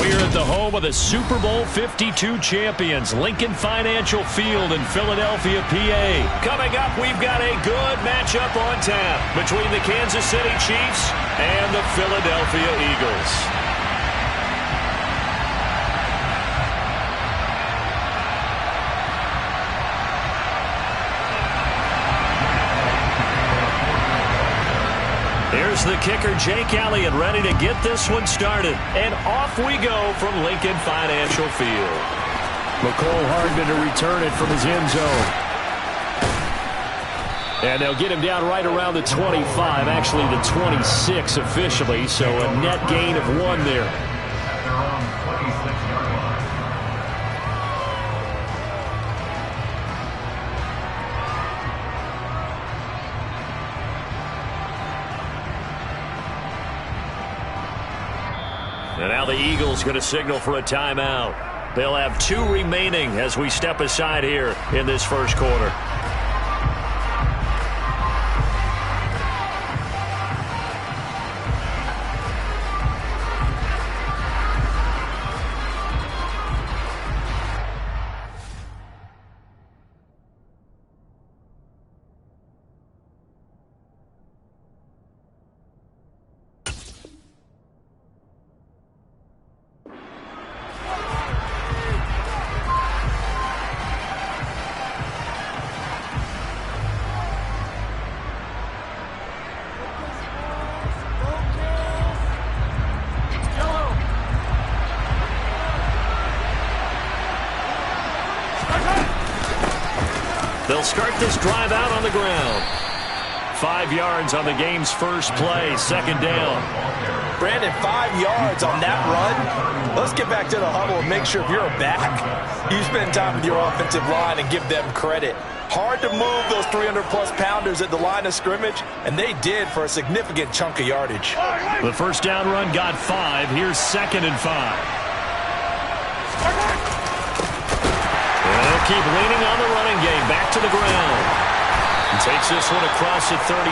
We're at the home of the Super Bowl 52 champions, Lincoln Financial Field in Philadelphia, PA. Coming up, we've got a good matchup on tap between the Kansas City Chiefs and the Philadelphia Eagles. Here's the kicker, Jake Elliott, ready to get this one started. And off we go from Lincoln Financial Field. McCole Hardman to return it from his end zone. And they'll get him down right around the 25, actually the 26 officially, so a net gain of 1 there. And now the Eagles going to signal for a timeout. They'll have 2 remaining as we step aside here in this first quarter. They'll start this drive out on the ground. 5 yards on the game's first play, second down. Brandon, 5 yards on that run. Let's get back to the huddle and make sure if you're a back, you spend time with your offensive line and give them credit. Hard to move those 300-plus pounders at the line of scrimmage, and they did for a significant chunk of yardage. The first down run got 5. Here's 2nd and 5. They'll keep leaning on the running game. Back to the ground. He takes this one across the 35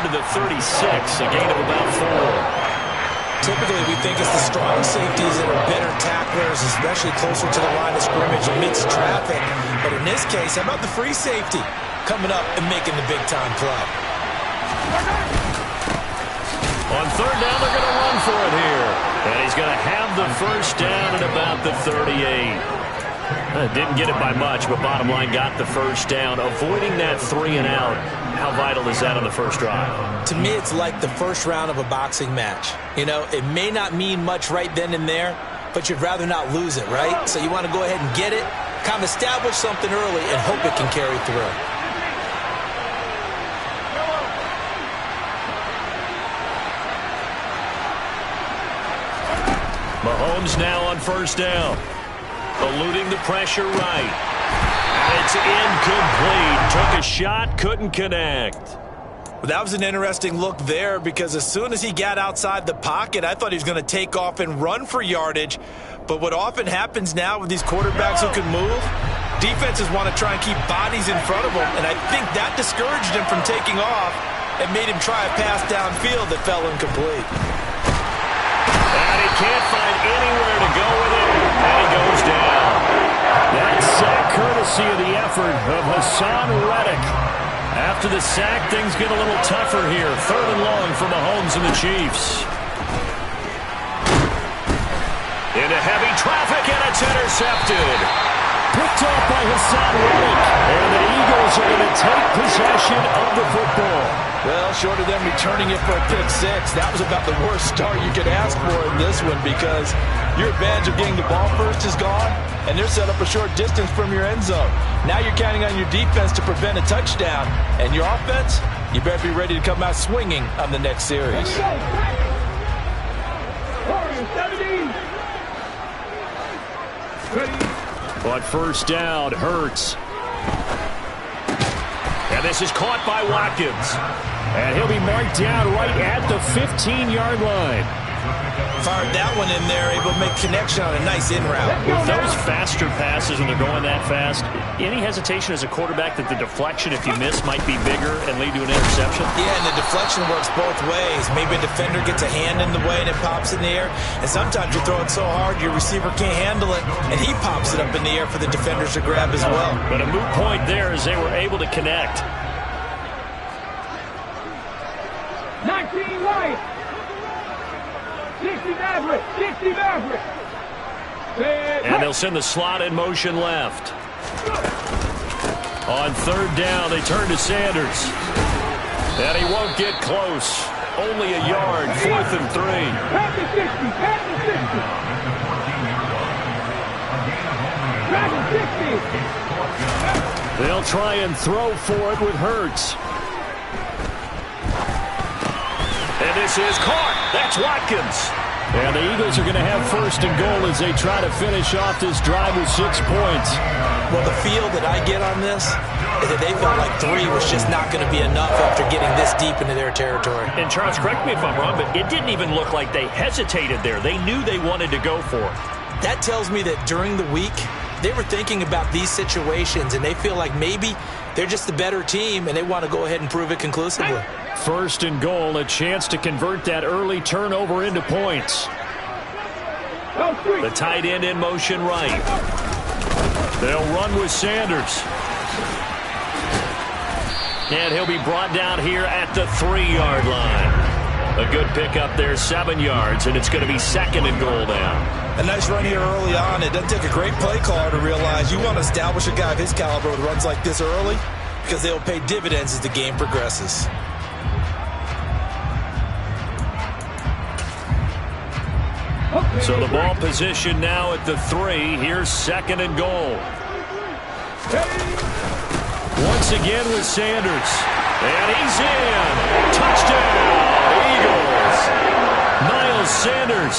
to the 36. A gain of about 4. Typically, we think it's the strong safeties that are better tacklers, especially closer to the line of scrimmage amidst traffic. But in this case, how about the free safety coming up and making the big-time play? On third down, they're going to run for it here. And he's going to have the first down at about the 38. Didn't get it by much, but bottom line got the first down. Avoiding that 3 and out, how vital is that on the first drive? To me, it's like the first round of a boxing match. You know, it may not mean much right then and there, but you'd rather not lose it, right? So you want to go ahead and get it, kind of establish something early, and hope it can carry through. Mahomes now on first down. Eluding the pressure right. And it's incomplete. Took a shot, couldn't connect. Well, that was an interesting look there because as soon as he got outside the pocket, I thought he was going to take off and run for yardage. But what often happens now with these quarterbacks who can move, defenses want to try and keep bodies in front of them. And I think that discouraged him from taking off and made him try a pass downfield that fell incomplete. And he can't find anywhere to go with it. And he goes down. That sack courtesy of the effort of Hassan Reddick. After the sack, things get a little tougher here. 3rd and long for Mahomes and the Chiefs. Into heavy traffic, and it's intercepted. Picked off by Hassan Reddick. And the Eagles are going to take possession of the football. Well, short of them returning it for a pick-6, that was about the worst start you could ask for in this one because your advantage of getting the ball first is gone, and they're set up a short distance from your end zone. Now you're counting on your defense to prevent a touchdown, and your offense, you better be ready to come out swinging on the next series. On first down, Hurts. And this is caught by Watkins. And he'll be marked down right at the 15-yard line. Fired that one in there, able to make connection on a nice in route. With those faster passes when they're going that fast, any hesitation as a quarterback that the deflection, if you miss, might be bigger and lead to an interception? Yeah, and the deflection works both ways. Maybe a defender gets a hand in the way and it pops in the air. And sometimes you throw it so hard your receiver can't handle it, and he pops it up in the air for the defenders to grab as well. But a moot point there as they were able to connect. 19 right. 60 Maverick. 60 Maverick. And they'll send the slot in motion left. On third down, they turn to Sanders. And he won't get close. Only a yard, 4th and 3. Pass the 60. Pass the 60. Pass the 60. They'll try and throw for it with Hurts. And this is Clarke. That's Watkins. And the Eagles are going to have 1st and goal as they try to finish off this drive with 6 points. Well, the feel that I get on this is that they felt like 3 was just not going to be enough after getting this deep into their territory. And Charles, correct me if I'm wrong, but it didn't even look like they hesitated there. They knew they wanted to go for it. That tells me that during the week, they were thinking about these situations, and they feel like maybe they're just the better team, and they want to go ahead and prove it conclusively. 1st and goal, a chance to convert that early turnover into points. The tight end in motion right. They'll run with Sanders. And he'll be brought down here at the 3-yard line. A good pickup there, 7 yards, and it's going to be 2nd and goal now. A nice run here early on. It doesn't take a great play caller to realize you want to establish a guy of his caliber with runs like this early because they'll pay dividends as the game progresses. So the ball position now at the 3. Here's 2nd and goal. Once again with Sanders. And he's in. Touchdown, Eagles. Miles Sanders.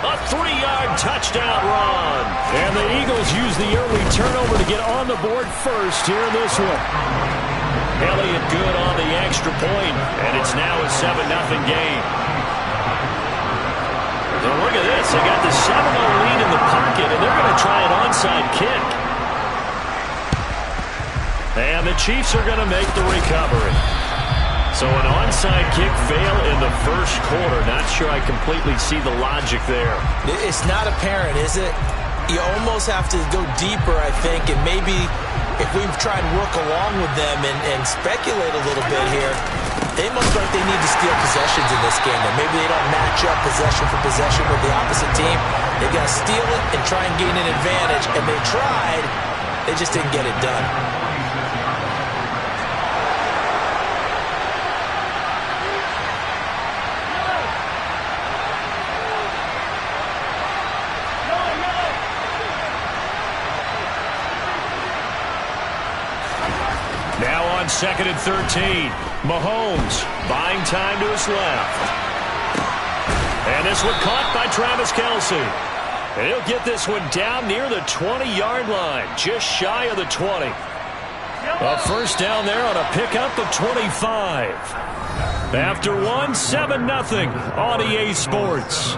A 3-yard touchdown run. And the Eagles use the early turnover to get on the board first here in this one. Elliott good on the extra point, and it's now a 7-0 game. Now look at this. They got the 7-0 lead in the pocket, and they're going to try an onside kick. And the Chiefs are going to make the recovery. So an onside kick fail in the 1st quarter. Not sure I completely see the logic there. It's not apparent, is it? You almost have to go deeper, I think, and maybe if we try and work along with them and speculate a little bit here, they must like they need to steal possessions in this game. And maybe they don't match up possession for possession with the opposite team. They've got to steal it and try and gain an advantage. And they tried. They just didn't get it done. Now on 2nd and 13. Mahomes buying time to his left. And this one caught by Travis Kelce. And he'll get this one down near the 20-yard line, just shy of the 20. A 1st down there on a pickup of 25. After 7-0 on EA Sports.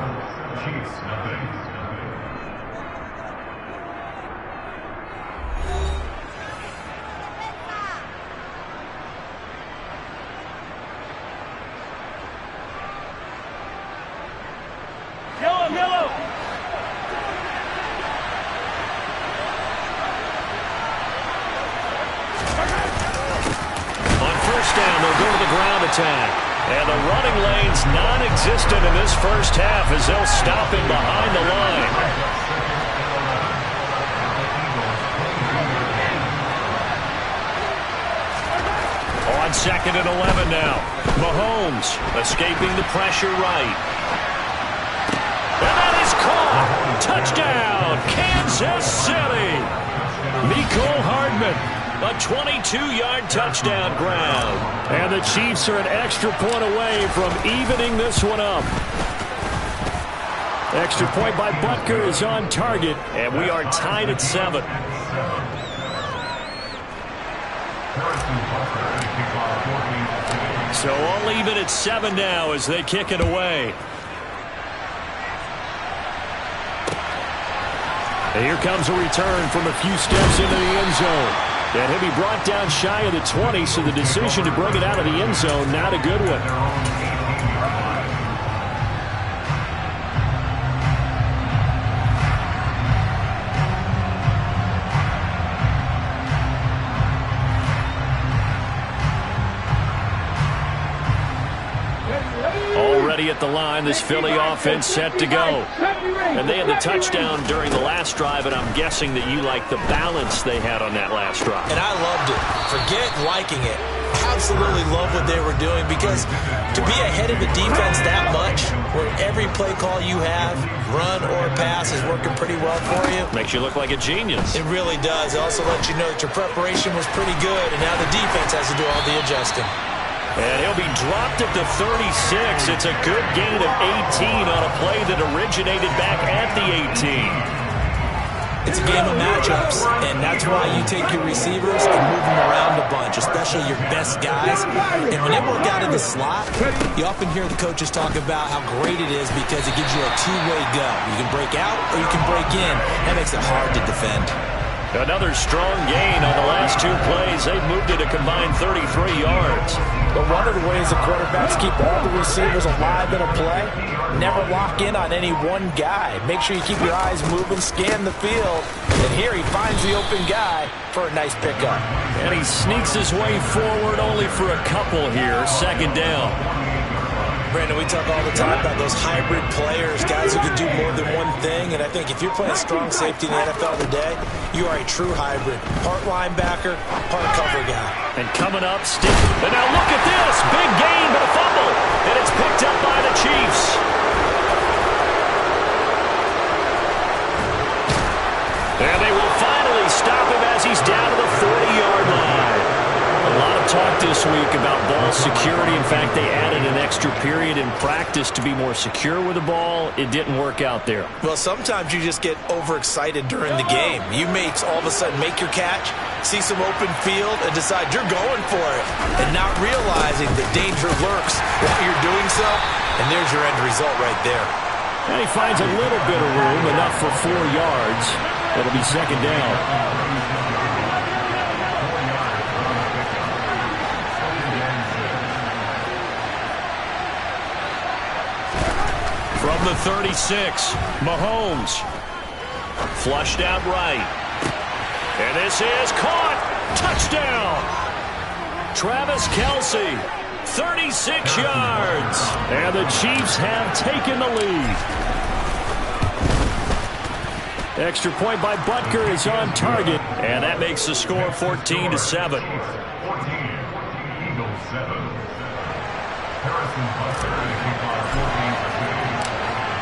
And the running lane's non-existent in this 1st half as they'll stop him behind the line. On 2nd and 11 now. Mahomes escaping the pressure right. And that is caught. Touchdown, Kansas City. Mecole Hardman. A 22-yard touchdown grab. And the Chiefs are an extra point away from evening this one up. Extra point by Butker is on target, and we are tied at 7. So all even at 7 now as they kick it away. And here comes a return from a few steps into the end zone. And he'll be brought down shy of the 20, so the decision to bring it out of the end zone, not a good one. Already at the line, this Philly offense set to go. And they had the touchdown during the last drive, and I'm guessing that you like the balance they had on that last drive. And I loved it. Forget liking it. Absolutely love what they were doing, because to be ahead of the defense that much, where every play call you have, run or pass, is working pretty well for you. Makes you look like a genius. It really does. It also lets you know that your preparation was pretty good, and now the defense has to do all the adjusting. And he'll be dropped at the 36. It's a good gain of 18 on a play that originated back at the 18. It's a game of matchups, and that's why you take your receivers and move them around a bunch, especially your best guys. And when they work out in the slot, you often hear the coaches talk about how great it is because it gives you a two-way go. You can break out or you can break in. That makes it hard to defend. Another strong gain on the last two plays. They've moved it a combined 33 yards. But one of the ways the quarterbacks keep all the receivers alive in a play, never lock in on any one guy. Make sure you keep your eyes moving, scan the field. And here he finds the open guy for a nice pickup. And he sneaks his way forward only for a couple here. Second down. Brandon, we talk all the time about those hybrid players, guys who can do more than one thing. And I think if you're playing strong safety in the NFL today, you are a true hybrid. Part linebacker, part cover guy. And coming up, Steve. And now look at this. Big gain, but a fumble. And it's picked up by the Chiefs. And they will finally stop him as he's down to the 40-yard line. A lot of talk this week about ball security. In fact, they added an extra period in practice to be more secure with the ball. It didn't work out there. Well, sometimes you just get overexcited during the game. You may all of a sudden make your catch, see some open field, and decide you're going for it, and not realizing that danger lurks while you're doing so, and there's your end result right there. And he finds a little bit of room, enough for 4 yards. It'll be second down. From the 36, Mahomes. Flushed out right. And this is caught. Touchdown. Travis Kelce, 36 yards. And the Chiefs have taken the lead. Extra point by Butker is on target. And that makes the score 14-7.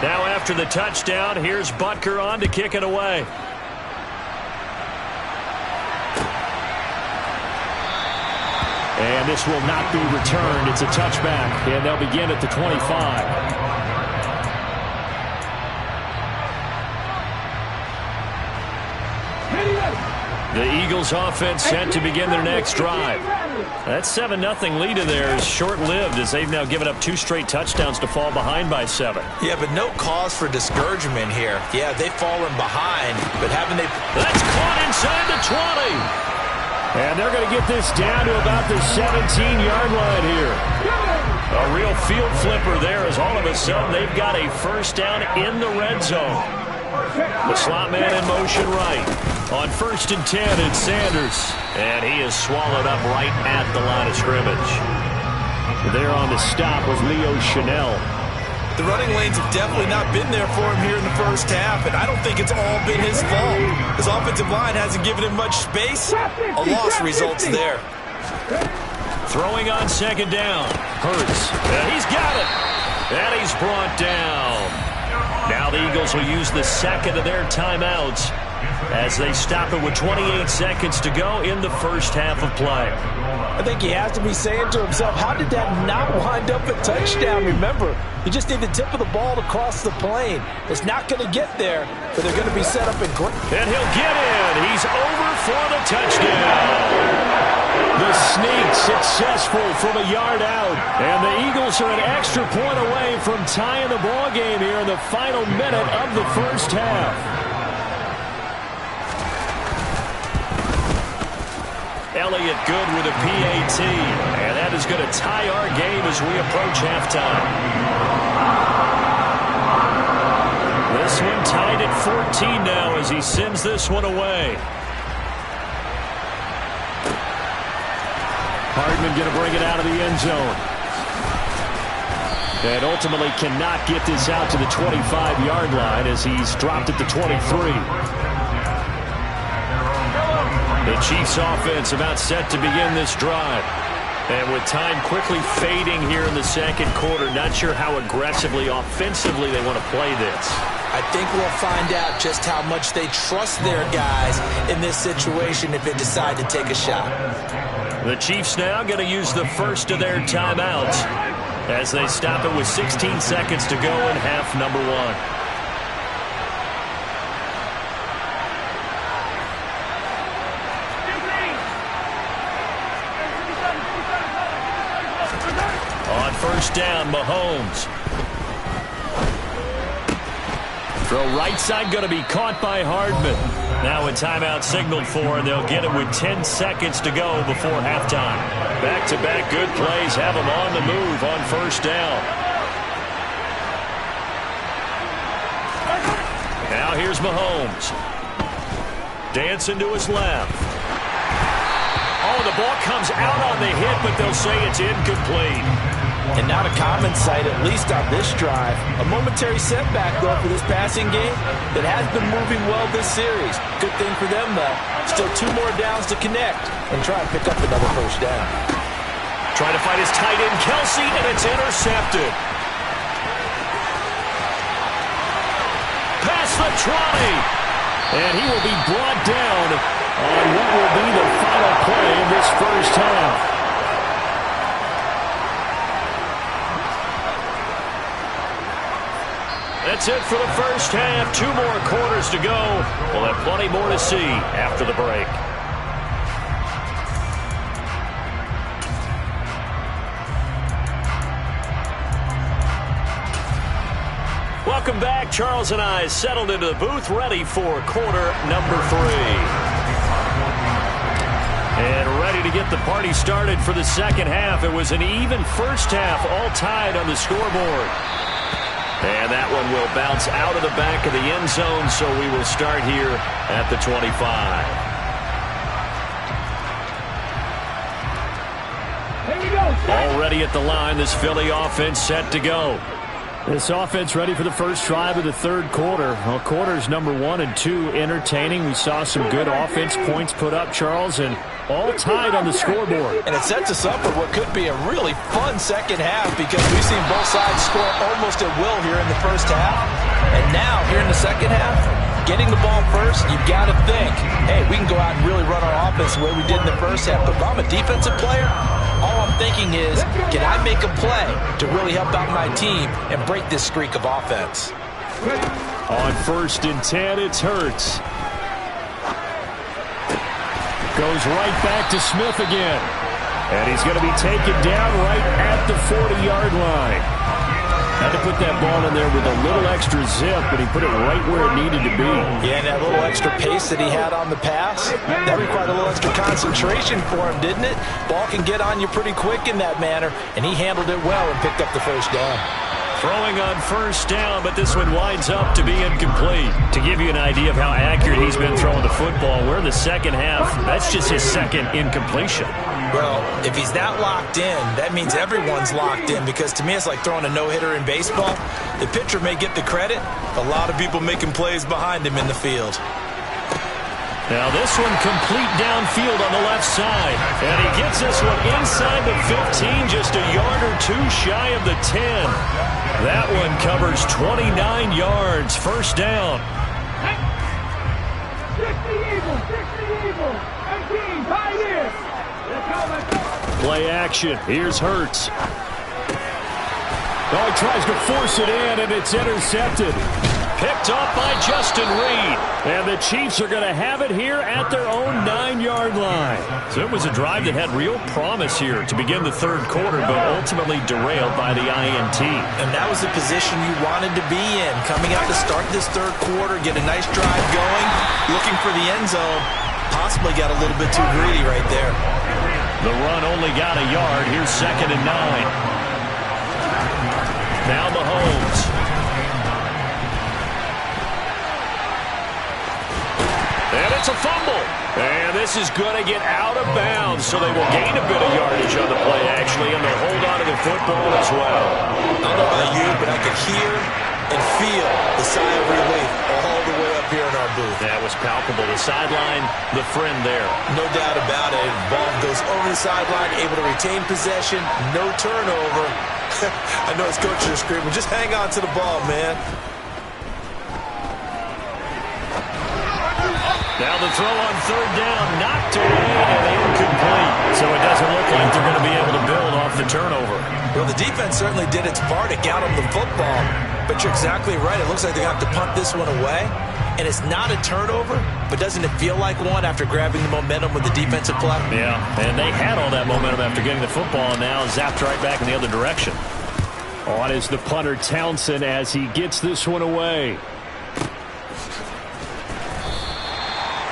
Now after the touchdown, here's Butker on to kick it away. And this will not be returned. It's a touchback, and they'll begin at the 25. The Eagles offense set to begin their next drive. That 7-0 lead in there is short-lived as they've now given up 2 straight touchdowns to fall behind by 7. Yeah, but no cause for discouragement here. Yeah, they've fallen behind, but haven't they... That's caught inside the 20. And they're going to get this down to about the 17-yard line here. A real field flipper there as all of a sudden they've got a first down in the red zone. The slot man in motion right. On 1st and 10, it's Sanders. And he is swallowed up right at the line of scrimmage. There on the stop was Leo Chanel. The running lanes have definitely not been there for him here in the first half, and I don't think it's all been his fault. His offensive line hasn't given him much space. A loss results there. Throwing on second down. Hurts. And he's got it. And he's brought down. Now the Eagles will use the second of their timeouts as they stop it with 28 seconds to go in the first half of play. I think he has to be saying to himself, how did that not wind up a touchdown? Remember, you just need the tip of the ball to cross the plane. It's not going to get there, but they're going to be set up in great. And he'll get in. He's over for the touchdown. The sneak successful from a yard out. And the Eagles are an extra point away from tying the ball game here in the final minute of the first half. Elliott good with a PAT. And that is going to tie our game as we approach halftime. This one tied at 14 now as he sends this one away. Hardman going to bring it out of the end zone. And ultimately cannot get this out to the 25-yard line as he's dropped at the 23. The Chiefs offense about set to begin this drive. And with time quickly fading here in the second quarter, not sure how aggressively, offensively they want to play this. I think we'll find out just how much they trust their guys in this situation if they decide to take a shot. The Chiefs now going to use the first of their timeouts as they stop it with 16 seconds to go in half number one. On first down, Mahomes. Throw right side going to be caught by Hardman. Now a timeout signaled for, and they'll get it with 10 seconds to go before halftime. Back-to-back good plays have them on the move on first down. Now here's Mahomes. Dancing to his left. Oh, the ball comes out on the hit, but they'll say it's incomplete. And not a common sight, at least on this drive. A momentary setback, though, for this passing game that has been moving well this series. Good thing for them, though. Still 2 more downs to connect and try and pick up another first down. Trying to fight his tight end, Kelsey, and it's intercepted. Pass the trolley. And he will be brought down on what will be the final play in this first half. That's it for the first half. 2 more quarters to go. We'll have plenty more to see after the break. Welcome back. Charles and I settled into the booth, ready for quarter number 3. And ready to get the party started for the second half. It was an even first half, all tied on the scoreboard. And that one will bounce out of the back of the end zone, so we will start here at the 25. Here we go. Already at the line, this Philly offense set to go. This offense ready for the first drive of the third quarter. Well, quarters number 1 and 2 entertaining. We saw some good offense points put up, Charles, and all tied on the scoreboard. And it sets us up for what could be a really fun second half because we've seen both sides score almost at will here in the first half. And now, here in the second half, getting the ball first, you've got to think, hey, we can go out and really run our offense the way we did in the first half. But if I'm a defensive player, all I'm thinking is, can I make a play to really help out my team and break this streak of offense? On first and 10, it's Hurts. Goes right back to Smith again. And he's going to be taken down right at the 40-yard line. Had to put that ball in there with a little extra zip, but he put it right where it needed to be. Yeah, and that little extra pace that he had on the pass, that required a little extra concentration for him, didn't it? Ball can get on you pretty quick in that manner, and he handled it well and picked up the first down. Throwing on first down, but this one winds up to be incomplete. To give you an idea of how accurate he's been throwing the football, we're in the second half. That's just his second incompletion. Well, if he's that locked in, that means everyone's locked in because to me it's like throwing a no-hitter in baseball. The pitcher may get the credit. A lot of people making plays behind him in the field. Now this one complete downfield on the left side. And he gets this one inside the 15, just a yard or 2 shy of the 10. That one covers 29 yards. First down. 60 Eagles, 60 Eagles. 18, tight end. Let's go, let's go. Play action. Here's Hurts. Oh, he tries to force it in, and it's intercepted. Picked up by Justin Reed. And the Chiefs are going to have it here at their own 9-yard line. So it was a drive that had real promise here to begin the third quarter, but ultimately derailed by the INT. And that was the position you wanted to be in. Coming out to start this third quarter, get a nice drive going, looking for the end zone. possibly got a little bit too greedy right there. The run only got a yard. Here's 2nd and 9. Now Mahomes. And it's a fumble. And this is going to get out of bounds, so they will gain a bit of yardage on the play, actually, and they'll hold on to the football as well. I don't know about you, but I could hear and feel the sigh of relief all the way up here in our booth. That was palpable. The sideline, the friend there. No doubt about it. Ball goes over the sideline, able to retain possession, no turnover. I know his coaches are screaming, just hang on to the ball, man. Now the throw on 3rd down, knocked away and incomplete. So it doesn't look like they're going to be able to build off the turnover. Well, the defense certainly did its part to get them the football. But you're exactly right. It looks like they're going to have to punt this one away. And it's not a turnover, but doesn't it feel like one after grabbing the momentum with the defensive play? Yeah, and they had all that momentum after getting the football, and now zapped right back in the other direction. On is the punter, Townsend, as he gets this one away.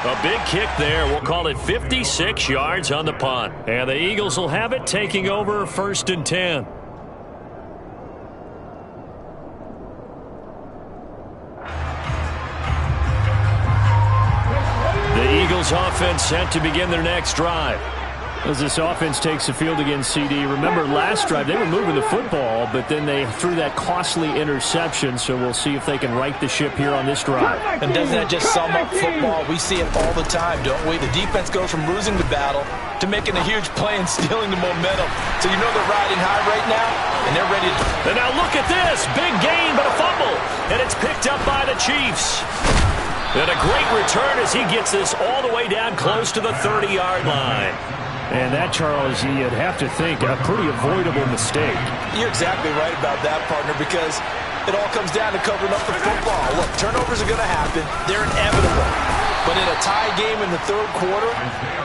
A big kick there. We'll call it 56 yards on the punt. And the Eagles will have it, taking over 1st and 10. The Eagles offense set to begin their next drive. As this offense takes the field against CD. Remember, last drive, they were moving the football, but then they threw that costly interception, so we'll see if they can right the ship here on this drive. And doesn't that just sum up football? We see it all the time, don't we? The defense goes from losing the battle to making a huge play and stealing the momentum. So you know they're riding high right now, and they're ready to... And now look at this. Big gain, but a fumble. And it's picked up by the Chiefs. And a great return as he gets this all the way down close to the 30-yard line. And that, Charles, you'd have to think a pretty avoidable mistake. You're exactly right about that, partner, because it all comes down to covering up the football. Look, turnovers are going to happen. They're inevitable. But in a tie game in the 3rd quarter,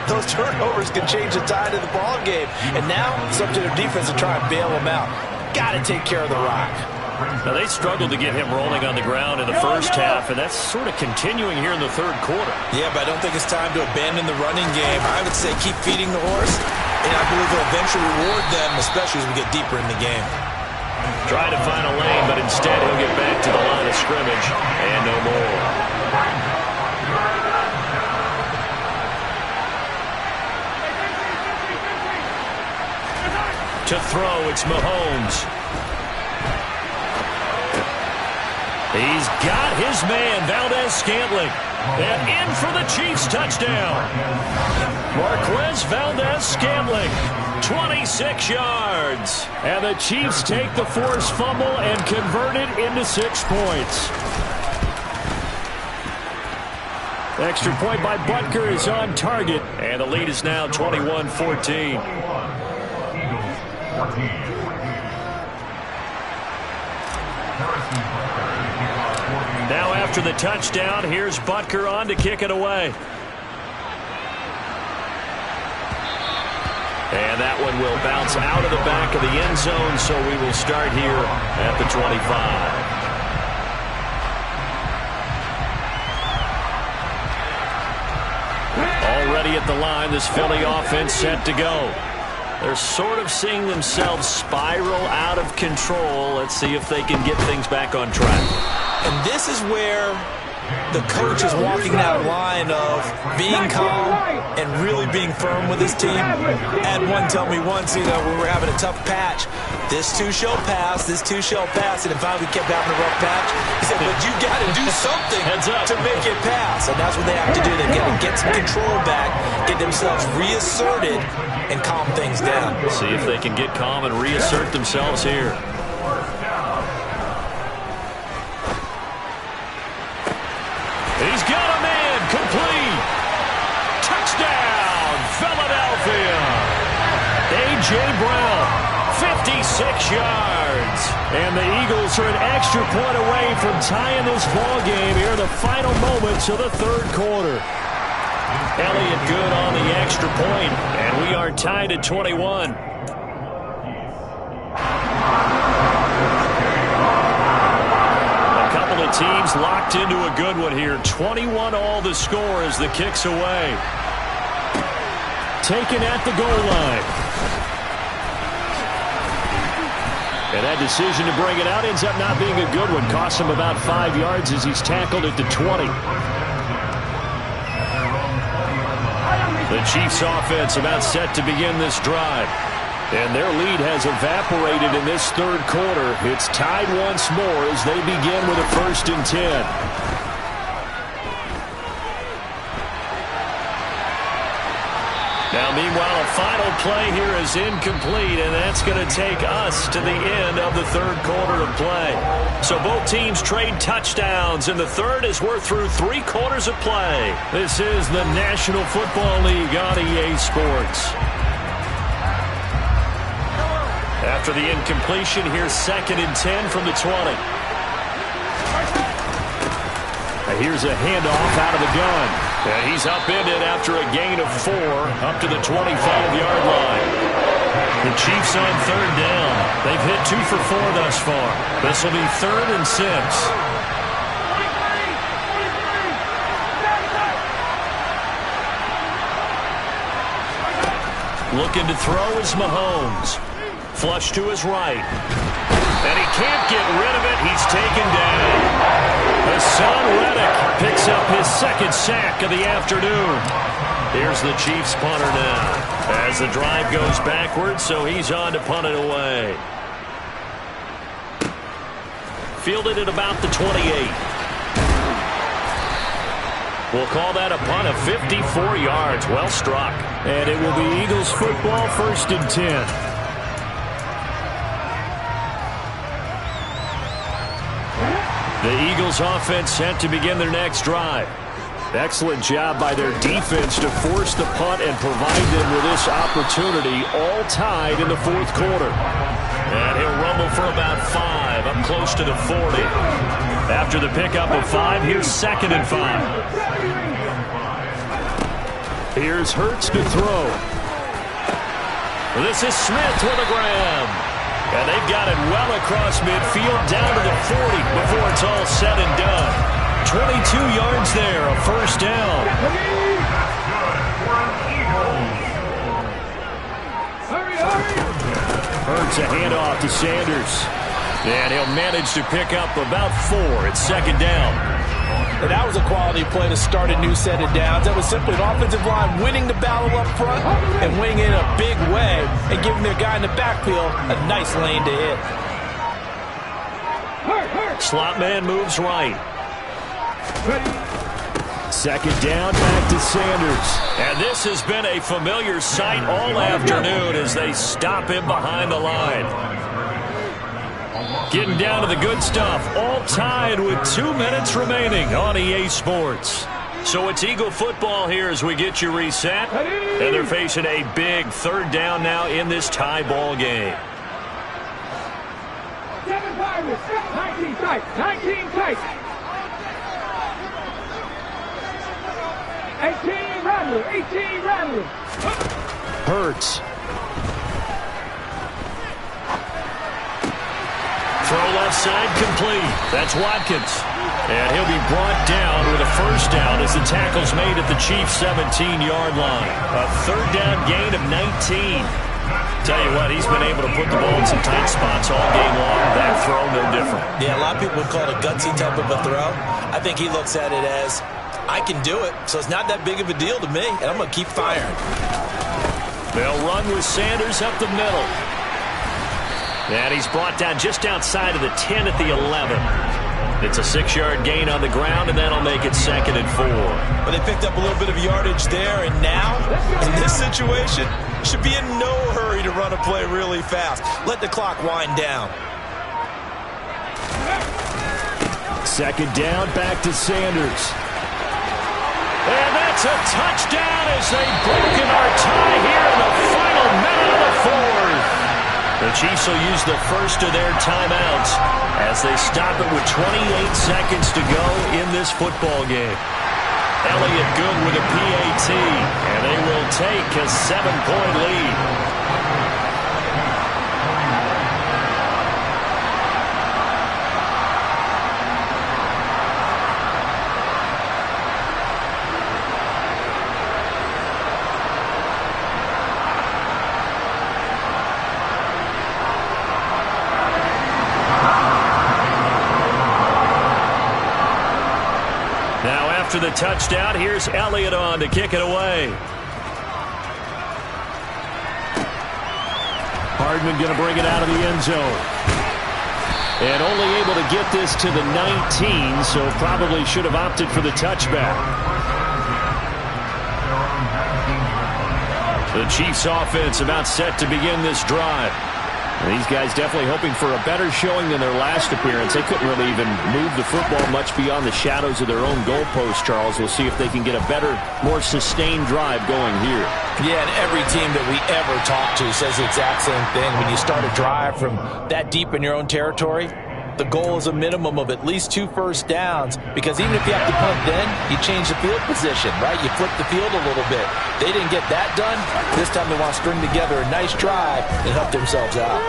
those turnovers can change the tide of the ball game. And now it's up to their defense to try and bail them out. Got to take care of the rock. Now, they struggled to get him rolling on the ground in the first half, and that's sort of continuing here in the 3rd quarter. Yeah, but I don't think it's time to abandon the running game. I would say keep feeding the horse, and I believe he'll eventually reward them, especially as we get deeper in the game. Trying to find a lane, but instead he'll get back to the line of scrimmage, and no more. To throw, it's Mahomes. He's got his man, Valdez-Scantling. And in for the Chiefs touchdown. Marquez Valdez-Scantling, 26 yards. And the Chiefs take the forced fumble and convert it into 6 points. Extra point by Butker is on target. And the lead is now 21-14. Now after the touchdown, here's Butker on to kick it away. And that one will bounce out of the back of the end zone, so we will start here at the 25. Already at the line, this Philly offense set to go. They're sort of seeing themselves spiral out of control. Let's see if they can get things back on track. And this is where the coach is walking that line of being calm and really being firm with his team. Had one tell me once, we were having a tough patch. This too shall pass, this too shall pass. And if we kept having a rough patch, he said, but you got to do something to make it pass. And that's what they have to do. They've got to get some control back, get themselves reasserted, and calm things down. See if they can get calm and reassert themselves here. He's got a man, complete. Touchdown, Philadelphia. A.J. Brown, 56 yards. And the Eagles are an extra point away from tying this ball game here in the final moments of the 3rd quarter. Elliott good on the extra point, and we are tied at 21. Teams locked into a good one here. 21 all the score as the kick's away. taken at the goal line. And that decision to bring it out ends up not being a good one. Costs him about 5 yards as he's tackled at the 20. The Chiefs offense about set to begin this drive. And their lead has evaporated in this third quarter. It's tied once more as they begin with a 1st and 10. Now, meanwhile, a final play here is incomplete, and that's going to take us to the end of the third quarter of play. So both teams trade touchdowns, and the third as we're through 3 quarters of play. This is the National Football League on EA Sports. After the incompletion, here's 2nd and 10 from the 20. Here's a handoff out of the gun. And he's upended after a gain of 4 up to the 25-yard line. The Chiefs on 3rd down. They've hit 2 for 4 thus far. This will be 3rd and 6. Looking to throw is Mahomes. Flush to his right. And he can't get rid of it. He's taken down. Reddick picks up his 2nd sack of the afternoon. Here's the Chiefs punter now as the drive goes backwards, so he's on to punt it away. Fielded at about the 28. We'll call that a punt of 54 yards. Well struck. And it will be Eagles football, 1st and 10. The Eagles offense set to begin their next drive. Excellent job by their defense to force the punt and provide them with this opportunity, all tied in the 4th quarter. And he'll rumble for about 5, up close to the 40. After the pickup of 5, here's 2nd and 5. Here's Hurts to throw. This is Smith with a grab. And they've got it well across midfield down to the 40 before it's all said and done. 22 yards there, a 1st down. Hurts a handoff to Sanders. And he'll manage to pick up about 4. It's 2nd down. And that was a quality play to start a new set of downs. That was simply an offensive line winning the battle up front and winning it in a big way and giving their guy in the backfield a nice lane to hit. Slot man moves right. 2nd down, back to Sanders. And this has been a familiar sight all afternoon as they stop him behind the line. Getting down to the good stuff, all tied with 2 minutes remaining on EA Sports. So it's Eagle football here as we get you reset. And they're facing a big 3rd down now in this tie ball game. 7 Pirates, 19 tight, 19 tight. 18 Rattler, 18 Rattler. Hurts. Throw left side complete. That's Watkins. And he'll be brought down with a 1st down as the tackle's made at the Chiefs' 17-yard line. A 3rd down gain of 19. Tell you what, he's been able to put the ball in some tight spots all game long. That throw, no different. Yeah, a lot of people would call it a gutsy type of a throw. I think he looks at it as, I can do it, so it's not that big of a deal to me, and I'm going to keep firing. They'll run with Sanders up the middle. And he's brought down just outside of the 10 at the 11. It's a 6-yard gain on the ground, and that'll make it 2nd and 4. But they picked up a little bit of yardage there, and now, in this situation, should be in no hurry to run a play really fast. Let the clock wind down. 2nd down, back to Sanders. And that's a touchdown as they've broken our tie here in the final minute of the 4th. The Chiefs will use the first of their timeouts as they stop it with 28 seconds to go in this football game. Elliott good with a PAT, and they will take a 7-point lead. after the touchdown. Here's Elliott on to kick it away. Hardman going to bring it out of the end zone. And only able to get this to the 19, so probably should have opted for the touchback. The Chiefs offense about set to begin this drive. And these guys definitely hoping for a better showing than their last appearance. They couldn't really even move the football much beyond the shadows of their own goalpost, Charles. We'll see if they can get a better, more sustained drive going here. Yeah, and every team that we ever talk to says the exact same thing. When you start a drive from that deep in your own territory, the goal is a minimum of at least 2 first downs, because even if you have to punt then, you change the field position, right? You flip the field a little bit. They didn't get that done. This time they want to string together a nice drive and help themselves out.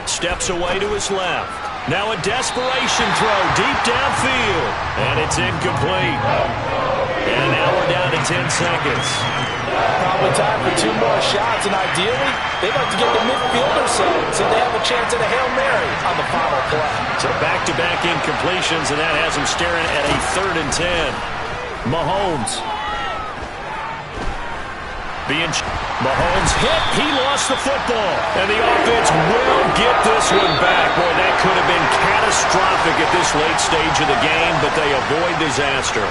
Steps away to his left. Now a desperation throw deep downfield, and it's incomplete. And now we're down to 10 seconds. Probably time for 2 more shots, and ideally, they'd like to get the midfield or so they have a chance at a Hail Mary on the final play. So back-to-back incompletions, and that has them staring at a 3rd and 10. Mahomes hit. He lost the football, and the offense will get this one back. Boy, that could have been catastrophic at this late stage of the game, but they avoid disaster.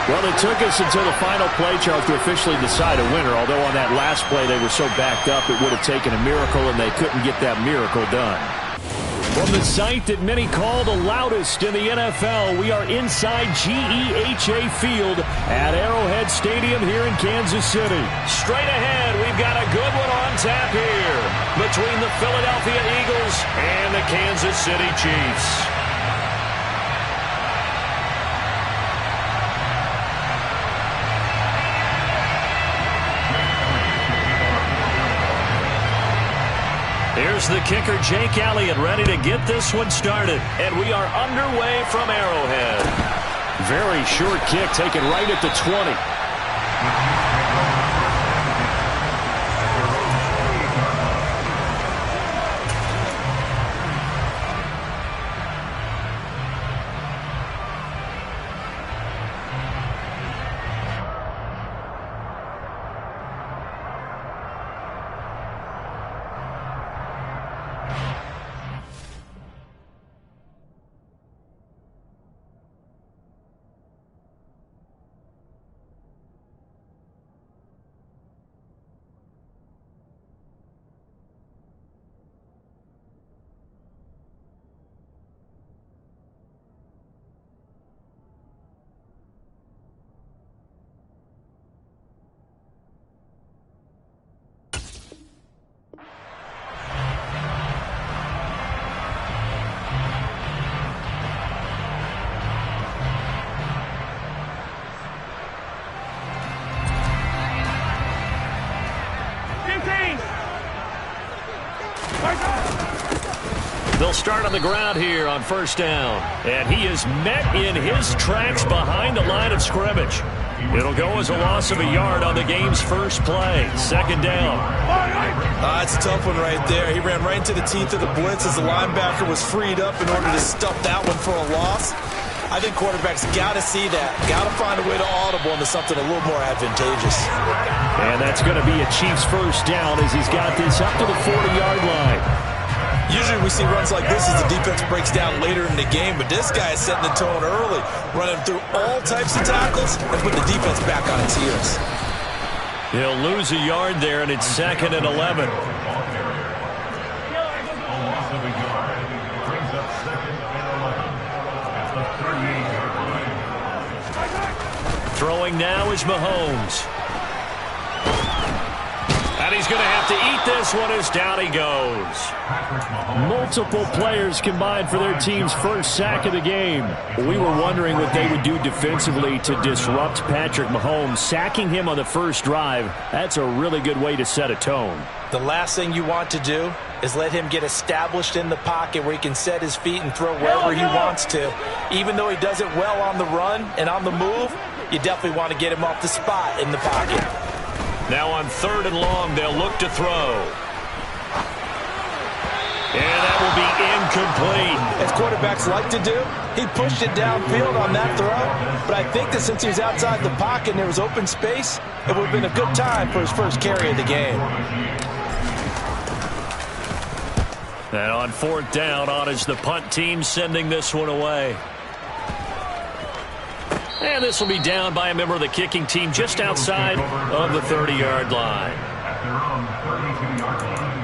Well, it took us until the final play, Charles, to officially decide a winner, although on that last play they were so backed up it would have taken a miracle, and they couldn't get that miracle done. From the site that many call the loudest in the NFL, we are inside GEHA Field at Arrowhead Stadium here in Kansas City. Straight ahead, we've got a good one on tap here between the Philadelphia Eagles and the Kansas City Chiefs. Here's the kicker, Jake Elliott, ready to get this one started. And we are underway from Arrowhead. Very short kick, taken right at the 20. They'll start on the ground here on 1st down. And he is met in his tracks behind the line of scrimmage. It'll go as a loss of a yard on the game's first play. 2nd down. That's a tough one right there. He ran right into the teeth of the blitz as the linebacker was freed up in order to stuff that one for a loss. I think quarterbacks got to see that. Got to find a way to audible into something a little more advantageous. And that's going to be a Chiefs 1st down as he's got this up to the 40-yard line. Usually we see runs like this as the defense breaks down later in the game, but this guy is setting the tone early, running through all types of tackles and put the defense back on its heels. He'll lose a yard there, and it's 2nd and 11. Throwing now is Mahomes. And he's going to have to eat this one as down he goes. Multiple players combined for their team's first sack of the game. We were wondering what they would do defensively to disrupt Patrick Mahomes. Sacking him on the first drive, that's a really good way to set a tone. The last thing you want to do is let him get established in the pocket where he can set his feet and throw wherever he wants to. Even though he does it well on the run and on the move, you definitely want to get him off the spot in the pocket. Now on 3rd and long, they'll look to throw. And that will be incomplete. As quarterbacks like to do, he pushed it downfield on that throw, but I think that since he was outside the pocket and there was open space, it would have been a good time for his first carry of the game. And on 4th down, on is the punt team sending this one away. And this will be down by a member of the kicking team just outside of the 30-yard line. At their own 32-yard line.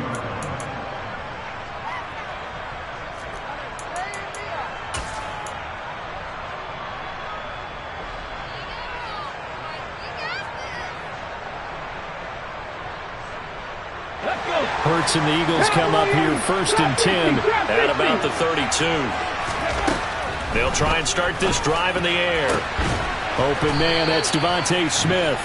Hurts and the Eagles come up here 1st and 10 at about the 32. They'll try and start this drive in the air. Open man, that's Devontae Smith.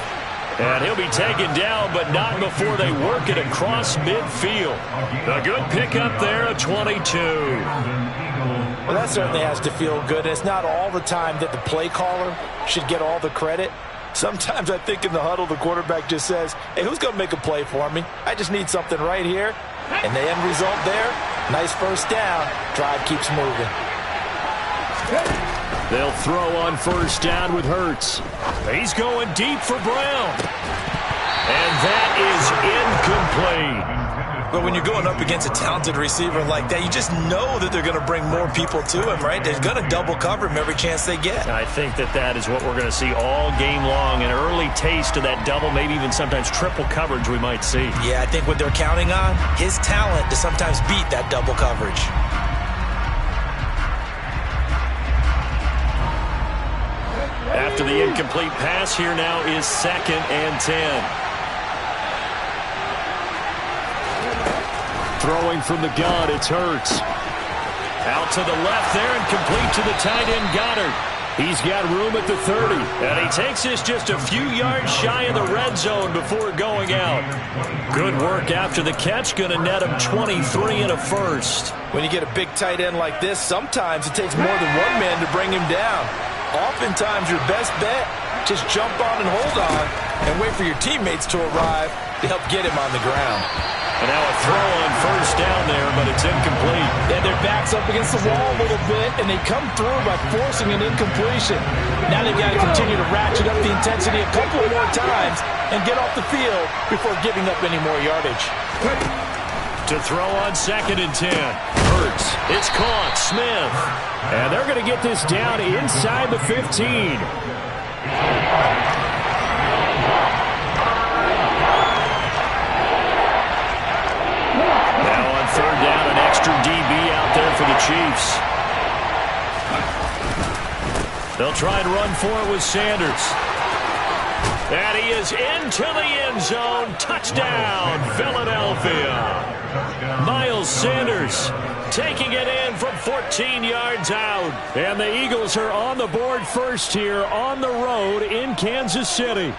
And he'll be taken down, but not before they work it across midfield. A good pickup there, a 22. Well, that certainly has to feel good. It's not all the time that the play caller should get all the credit. Sometimes I think in the huddle, the quarterback just says, hey, who's going to make a play for me? I just need something right here. And the end result there, nice first down. Drive keeps moving. They'll throw on 1st down with Hurts. He's going deep for Brown. And that is incomplete. But when you're going up against a talented receiver like that, you just know that they're going to bring more people to him, right? They're going to double cover him every chance they get. I think that is what we're going to see all game long. An early taste of that double, maybe even sometimes triple coverage we might see. Yeah, I think what they're counting on, his talent to sometimes beat that double coverage. After the incomplete pass, here now is 2nd and 10. Throwing from the gun, it's Hurts. Out to the left there and complete to the tight end Goddard. He's got room at the 30. And he takes this just a few yards shy of the red zone before going out. Good work after the catch. Going to net him 23 and a first. When you get a big tight end like this, sometimes it takes more than one man to bring him down. Oftentimes your best bet, just jump on and hold on and wait for your teammates to arrive to help get him on the ground. And now a throw on 1st down there, but it's incomplete. And their back's up against the wall a little bit, and they come through by forcing an incompletion. Now they've got to continue to ratchet up the intensity a couple more times and get off the field before giving up any more yardage. To throw on 2nd and 10. Hurts. It's caught. Smith. And they're going to get this down inside the 15. Now on 3rd down, an extra DB out there for the Chiefs. They'll try and run for it with Sanders. And he is into the end zone. Touchdown, Philadelphia. Miles Sanders taking it in from 14 yards out. And the Eagles are on the board first here on the road in Kansas City.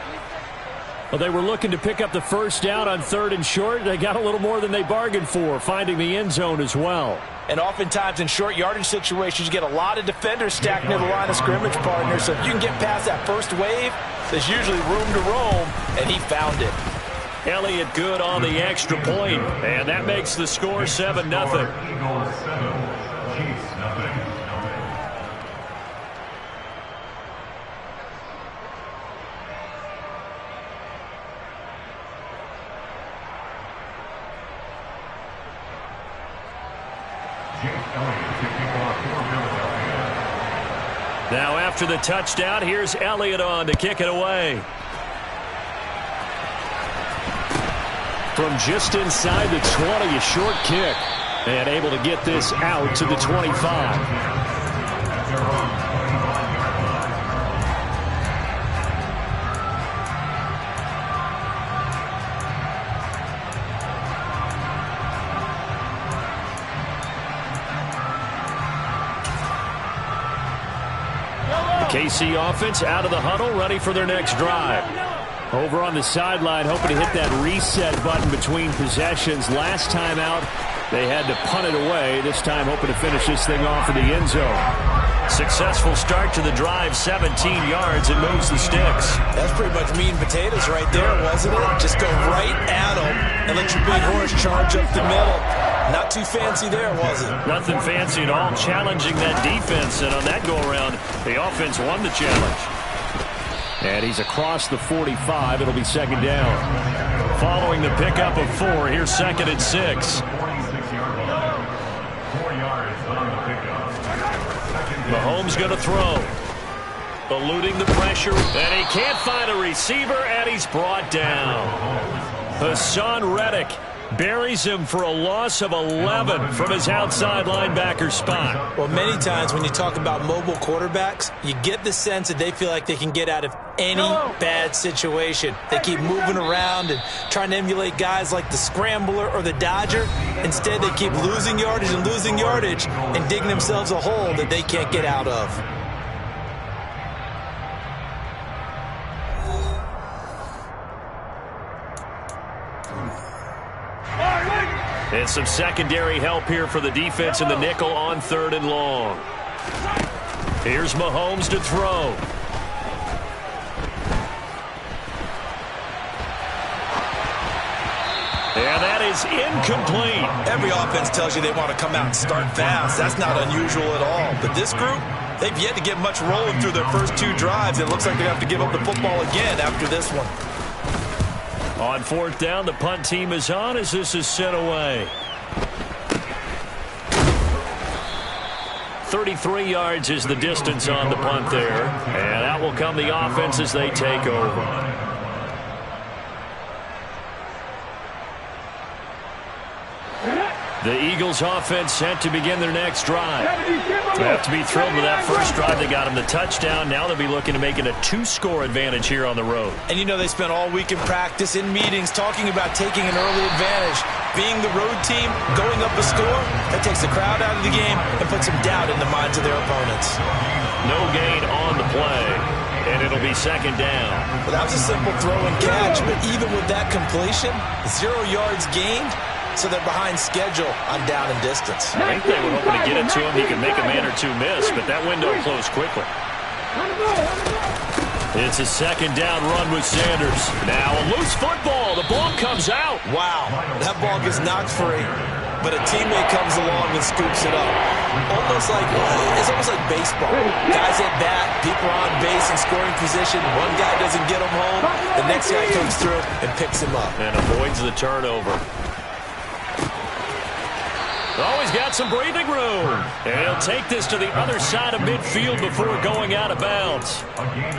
Well, they were looking to pick up the 1st down on 3rd and short. They got a little more than they bargained for, finding the end zone as well. And oftentimes in short yardage situations, you get a lot of defenders stacked near the line of scrimmage, partners. So if you can get past that first wave, there's usually room to roam, and he found it. Elliott good on the extra point, and that makes the score 7-0. Eagles 7, Chiefs nothing. Now after the touchdown, here's Elliott on to kick it away. From just inside the 20, a short kick. And able to get this out to the 25. KC offense out of the huddle, ready for their next drive. Over on the sideline, hoping to hit that reset button between possessions. Last time out, they had to punt it away. This time, hoping to finish this thing off in the end zone. Successful start to the drive, 17 yards, and moves the sticks. That's pretty much meat and potatoes right there, wasn't it? Just go right at them and let your big horse charge up the middle. Not too fancy there, was it? Nothing fancy at all, challenging that defense. And on that go-around, the offense won the challenge. And he's across the 45. It'll be second down. Following the pickup of 4, here's second and 6. 46-yard line. 4 yards on the pickup. Mahomes going to throw. Eluding the pressure. And he can't find a receiver, and he's brought down. Hassan Reddick buries him for a loss of 11 from his outside linebacker spot. Well, many times when you talk about mobile quarterbacks, you get the sense that they feel like they can get out of any bad situation. They keep moving around and trying to emulate guys like the scrambler or the dodger. Instead, they keep losing yardage and digging themselves a hole that they can't get out of. And some secondary help here for the defense in the nickel on 3rd and long. Here's Mahomes to throw. And that is incomplete. Every offense tells you they want to come out and start fast. That's not unusual at all. But this group, they've yet to get much rolling through their first 2 drives. It looks like they have to give up the football again after this one. On 4th down, the punt team is on as this is sent away. 33 yards is the distance on the punt there. And out will come the offense as they take over. The Eagles offense set to begin their next drive. They have to be thrilled with that first drive. They got them the touchdown. Now they'll be looking to make it a 2-score advantage here on the road. And you know they spent all week in practice, in meetings, talking about taking an early advantage. Being the road team, going up a score, that takes the crowd out of the game and puts some doubt in the minds of their opponents. No gain on the play, and it'll be second down. Well, that was a simple throw and catch, but even with that completion, 0 yards gained. So they're behind schedule on down and distance. I think they were hoping to get it to him. He could make a man or 2 miss, but that window closed quickly. It's a second down run with Sanders. Now a loose football. The ball comes out. Wow, that ball gets knocked free, but a teammate comes along and scoops it up. It's almost like baseball. Guys at bat, people are on base in scoring position. One guy doesn't get him home. The next guy comes through and picks him up. And avoids the turnover. Oh, he's got some breathing room. And he'll take this to the other side of midfield before going out of bounds.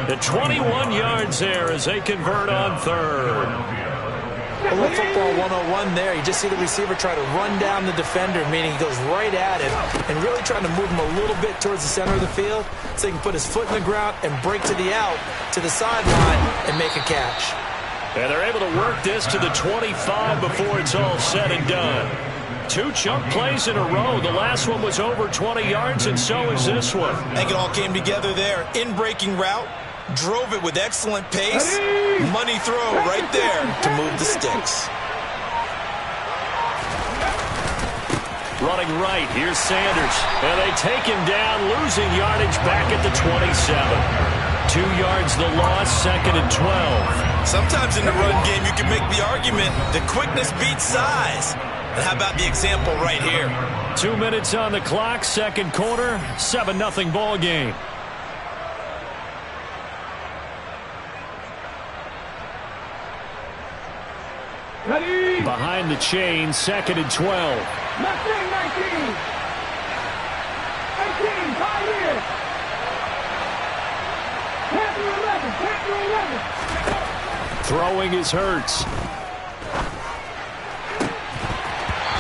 The 21 yards there as they convert on 3rd. A little football 101 there. You just see the receiver try to run down the defender, meaning he goes right at him and really trying to move him a little bit towards the center of the field so he can put his foot in the ground and break to the out, to the sideline, and make a catch. And they're able to work this to the 25 before it's all said and done. 2 chunk plays in a row. The last one was over 20 yards, and so is this one. I think it all came together there. In-breaking route, drove it with excellent pace. Money throw right there to move the sticks. Running right, here's Sanders. And they take him down, losing yardage back at the 27. 2 yards the loss, second and 12. Sometimes in the run game, you can make the argument that quickness beats size. And how about the example right here? 2 minutes on the clock, second quarter, 7-0 ball game. Ready. Behind the chain, second and 12. Left wing 19. 18, 5 years. Panther 11. Throwing is Hurts.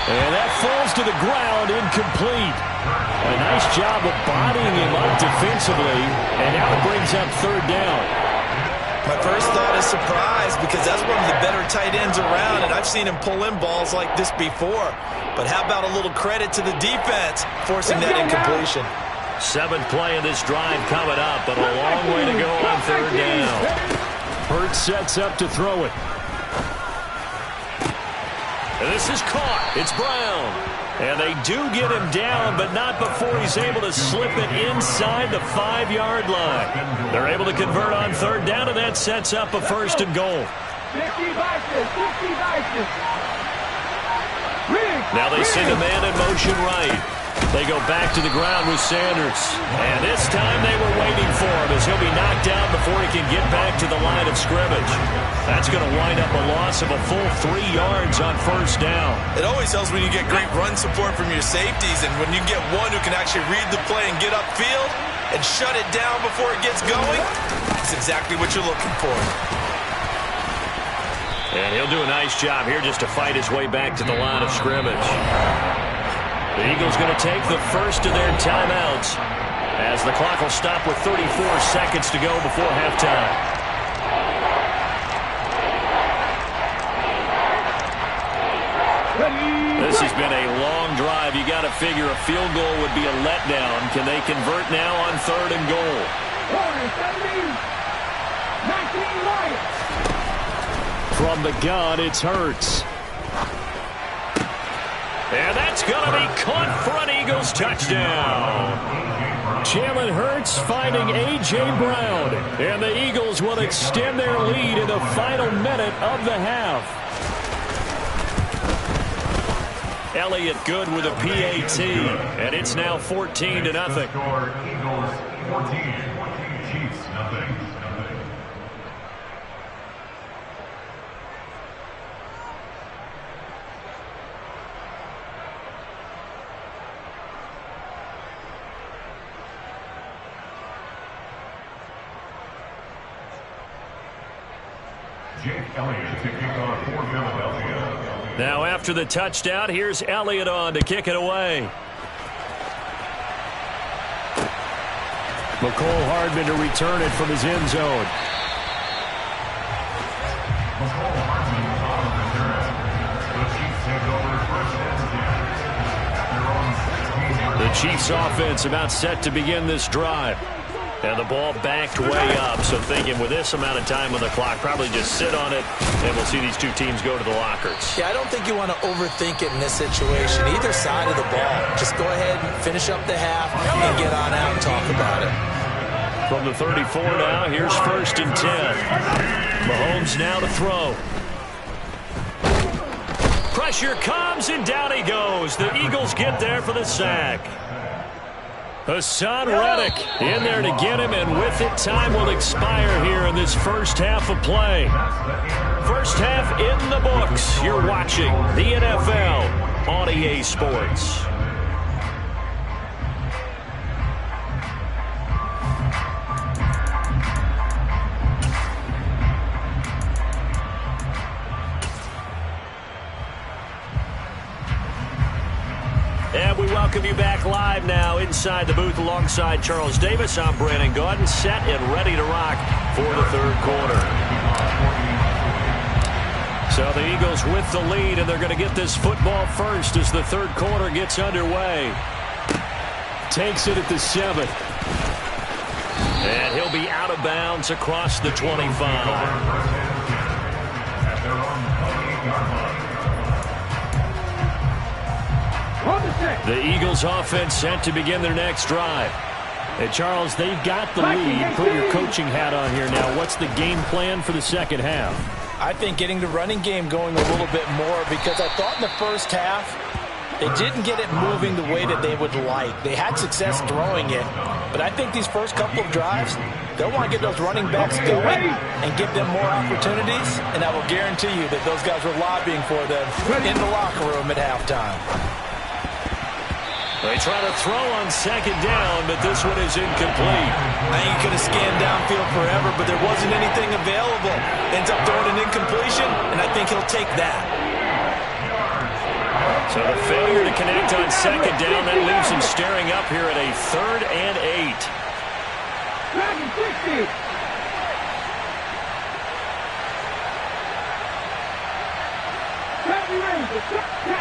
And that falls to the ground, incomplete. A nice job of bodying him up defensively, and now it brings up 3rd down. My first thought is surprise because that's one of the better tight ends around, and I've seen him pull in balls like this before. But how about a little credit to the defense forcing that incompletion? 7th play of this drive coming up, but a long way to go on 3rd down. Hurts sets up to throw it. And this is caught. It's Brown. And they do get him down, but not before he's able to slip it inside the 5-yard line. They're able to convert on 3rd down, and that sets up a 1st and goal. 50 vices. 50 vices. Riggs. Now they send a man in motion right. They go back to the ground with Sanders. And this time they were waiting for him as he'll be knocked down before he can get back to the line of scrimmage. That's going to wind up a loss of a full 3 yards on first down. It always helps when you get great run support from your safeties, and when you get one who can actually read the play and get upfield and shut it down before it gets going, that's exactly what you're looking for. And he'll do a nice job here just to fight his way back to the line of scrimmage. The Eagles going to take the first of their timeouts as the clock will stop with 34 seconds to go before halftime. This has been a long drive. You got to figure a field goal would be a letdown. Can they convert now on 3rd and goal? From the gun, it's Hurts. And that's going to be caught for an Eagles touchdown. Jalen Hurts finding A.J. Brown. And the Eagles will extend their lead in the final minute of the half. Elliott good with a PAT. And it's now 14-0. Eagles 14, Chiefs nothing. Jake Elliott to kick off for Philadelphia. Now after the touchdown, here's Elliott on to kick it away. McCole Hardman to return it from his end zone. McCole Hardman on the return. The Chiefs take over first and 10 at their own 16-yard. The Chiefs offense about set to begin this drive. And the ball backed way up, so thinking with this amount of time on the clock, probably just sit on it, and we'll see these two teams go to the lockers. Yeah, I don't think you want to overthink it in this situation. Either side of the ball. Just go ahead and finish up the half and get on out and talk about it. From the 34 now, here's 1st and 10. Mahomes now to throw. Pressure comes, and down he goes. The Eagles get there for the sack. Hassan Reddick in there to get him, and with it, time will expire here in this first half of play. First half in the books. You're watching the NFL on EA Sports. And we welcome you back live now inside the booth alongside Charles Davis. I'm Brandon Gaudin, set and ready to rock for the 3rd quarter. So the Eagles with the lead, and they're going to get this football first as the 3rd quarter gets underway. Takes it at the 7. And he'll be out of bounds across the 25. The Eagles offense set to begin their next drive. And Charles, they've got the lead. Put your coaching hat on here now. What's the game plan for the second half? I think getting the running game going a little bit more, because I thought in the first half they didn't get it moving the way that they would like. They had success throwing it, but I think these first couple of drives, they'll want to get those running backs going and give them more opportunities, and I will guarantee you that those guys were lobbying for them in the locker room at halftime. They try to throw on 2nd down, but this one is incomplete. I think he could have scanned downfield forever, but there wasn't anything available. Ends up throwing an incompletion, and I think he'll take that. So the failure to connect on 2nd down, that leaves him staring up here at a 3rd and 8.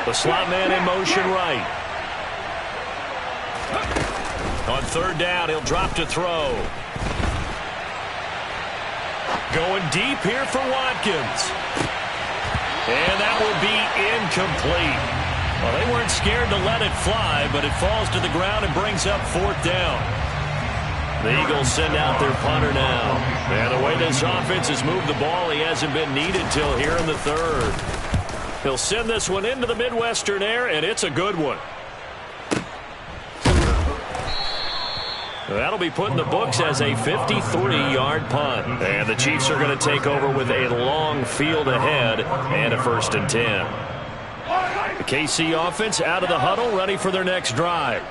The slot man in motion right. On 3rd down, he'll drop to throw. Going deep here for Watkins. And that will be incomplete. Well, they weren't scared to let it fly, but it falls to the ground and brings up 4th down. The Eagles send out their punter now. And the way this offense has moved the ball, he hasn't been needed till here in the 3rd. He'll send this one into the Midwestern air, and it's a good one. That'll be put in the books as a 53-yard punt. And the Chiefs are going to take over with a long field ahead and a 1st and 10. The KC offense out of the huddle, ready for their next drive.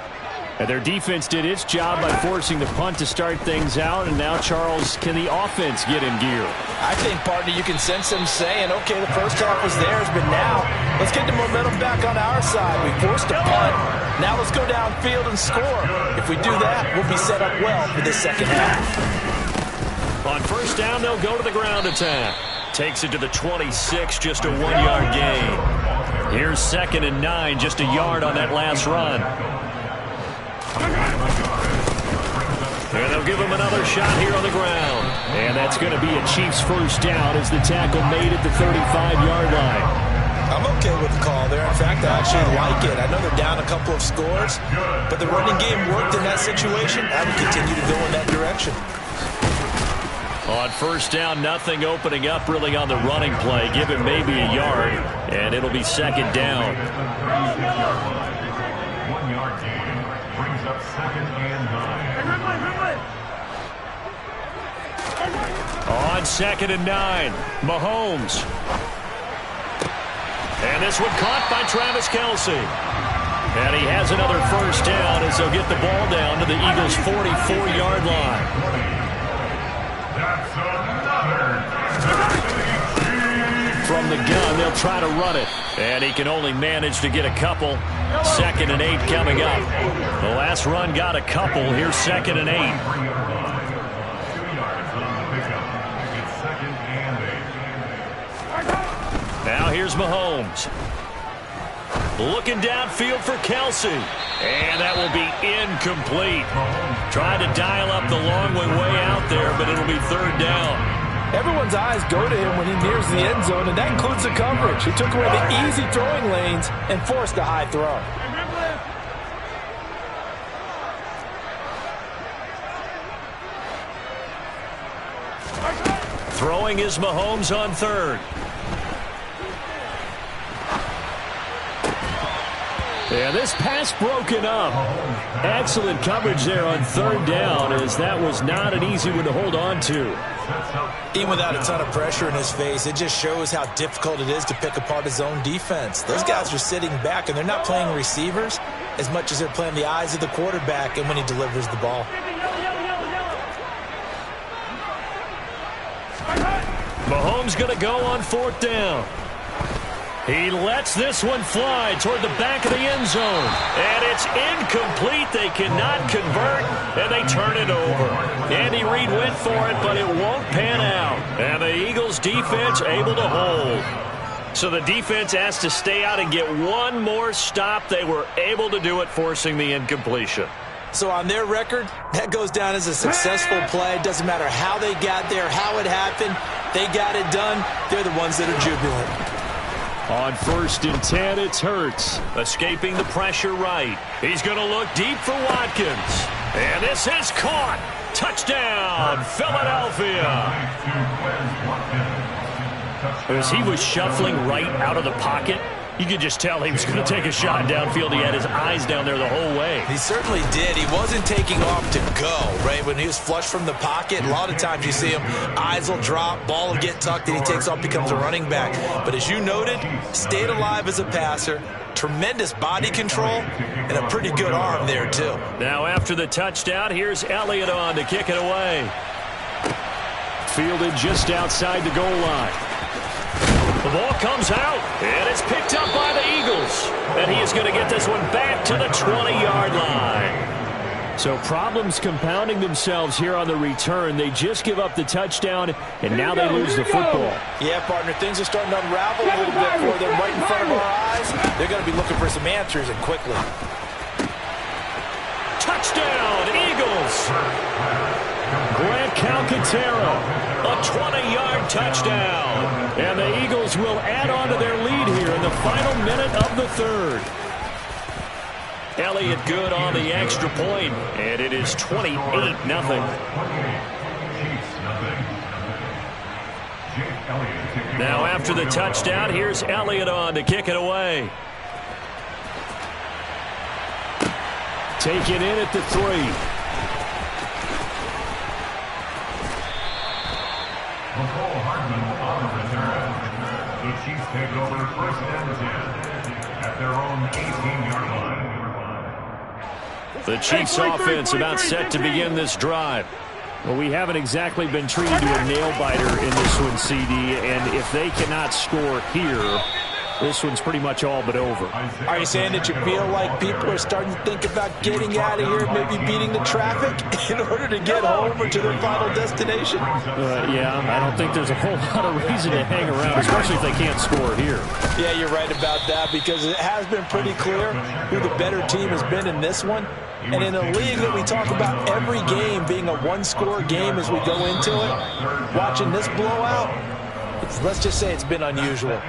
And their defense did its job by forcing the punt to start things out. And now, Charles, can the offense get in gear? I think, partner, you can sense them saying, okay, the first half was theirs, but now let's get the momentum back on our side. We forced a punt. Now let's go downfield and score. If we do that, we'll be set up well for this second half. On 1st down, they'll go to the ground attack. Takes it to the 26, just a 1-yard gain. Here's 2nd and 9, just a yard on that last run. And they'll give him another shot here on the ground. And that's going to be a Chiefs 1st down as the tackle made at the 35-yard line. I'm okay with the call there. In fact, I actually like it. I know they're down a couple of scores, but the running game worked in that situation. I would continue to go in that direction. On 1st down, nothing opening up really on the running play. Give him maybe a yard, and it'll be 2nd down. 1-yard gain brings up 2nd and 9. On 2nd and 9, Mahomes. And this one caught by Travis Kelce. And he has another 1st down as they'll get the ball down to the Eagles' 44-yard line. That's another. From the gun, they'll try to run it. And he can only manage to get a couple. 2nd and 8 coming up. The last run got a couple. Here's 2nd and 8. Now here's Mahomes. Looking downfield for Kelce. And that will be incomplete. Trying to dial up the long way out there, but it'll be 3rd down. Everyone's eyes go to him when he nears the end zone, and that includes the coverage. He took away the easy throwing lanes and forced a high throw. Throwing is Mahomes on 3rd. Yeah, this pass broken up. Excellent coverage there on 3rd down, as that was not an easy one to hold on to. Even without a ton of pressure in his face, it just shows how difficult it is to pick apart his own defense. Those guys are sitting back, and they're not playing receivers as much as they're playing the eyes of the quarterback and when he delivers the ball. Mahomes going to go on 4th down. He lets this one fly toward the back of the end zone. And it's incomplete. They cannot convert, and they turn it over. Andy Reid went for it, but it won't pan out. And the Eagles defense able to hold. So the defense has to stay out and get one more stop. They were able to do it, forcing the incompletion. So on their record, that goes down as a successful play. It doesn't matter how they got there, how it happened. They got it done. They're the ones that are jubilant. On 1st and 10, it's Hurts. Escaping the pressure right. He's going to look deep for Watkins. And this is caught. Touchdown, Philadelphia. As he was shuffling right out of the pocket, you could just tell he was going to take a shot downfield. He had his eyes down there the whole way. He certainly did. He wasn't taking off to go, right? When he was flush from the pocket, a lot of times you see him, eyes will drop, ball will get tucked, and he takes off, becomes a running back. But as you noted, stayed alive as a passer, tremendous body control, and a pretty good arm there, too. Now after the touchdown, here's Elliott on to kick it away. Fielded just outside the goal line. The ball comes out, and it's picked up by the Eagles. And he is going to get this one back to the 20-yard line. So problems compounding themselves here on the return. They just give up the touchdown, and now they lose the football. Yeah, partner, things are starting to unravel a little bit for them right in front of our eyes. They're going to be looking for some answers, and quickly. Touchdown, Eagles! Grant Calcaterra, a 20-yard touchdown. And the Eagles will add on to their lead here in the final minute of the 3rd. Elliott good on the extra point, and it is 28-0. Now after the touchdown, here's Elliott on to kick it away. Taken in at the 3. On the return. The Chiefs take over 1st and 10 at their own 18-yard line. The Chiefs offense about set to begin this drive. Well, we haven't exactly been treated to a nail-biter in this one, CD, and if they cannot score here, this one's pretty much all but over. Are you saying that you feel like people are starting to think about getting out of here, maybe beating the traffic in order to get home or to their final destination? Yeah, I don't think there's a whole lot of reason to hang around, especially if they can't score here. Yeah, you're right about that, because it has been pretty clear who the better team has been in this one. And in a league that we talk about every game being a one-score game as we go into it, watching this blowout, let's just say it's been unusual.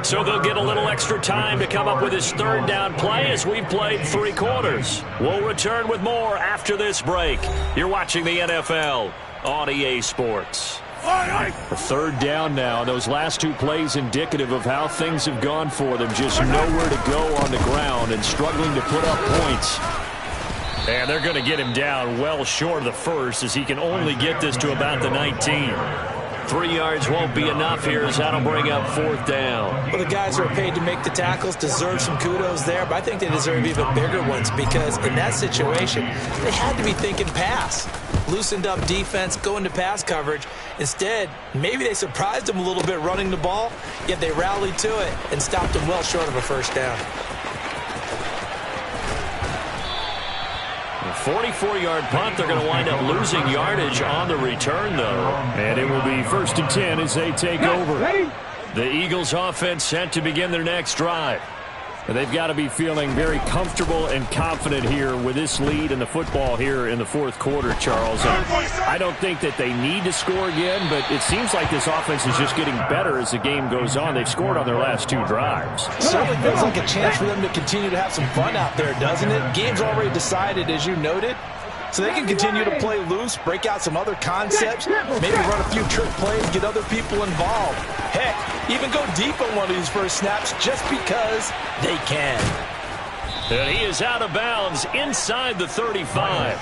So they'll get a little extra time to come up with his 3rd down play as we've played 3 quarters. We'll return with more after this break. You're watching the NFL on EA Sports. A 3rd down now. Those last 2 plays indicative of how things have gone for them. Just nowhere to go on the ground and struggling to put up points. And they're going to get him down well short of the 1st as he can only get this to about the 19. 3 yards won't be enough here as that'll bring up 4th down. Well, the guys who are paid to make the tackles deserve some kudos there, but I think they deserve even bigger ones because in that situation, they had to be thinking pass. Loosened up defense, going to pass coverage. Instead, maybe they surprised them a little bit running the ball, yet they rallied to it and stopped them well short of a 1st down. 44-yard punt. They're going to wind up losing yardage on the return, though. And it will be 1st and 10 as they take over. The Eagles offense set to begin their next drive. And they've got to be feeling very comfortable and confident here with this lead in the football here in the 4th quarter, Charles. And I don't think that they need to score again, but it seems like this offense is just getting better as the game goes on. They've scored on their last 2 drives. Certainly feels like a chance for them to continue to have some fun out there, doesn't it? Game's already decided, as you noted. So they can continue to play loose, break out some other concepts, maybe run a few trick plays, get other people involved. Heck, even go deep on one of these first snaps just because they can. And he is out of bounds inside the 35.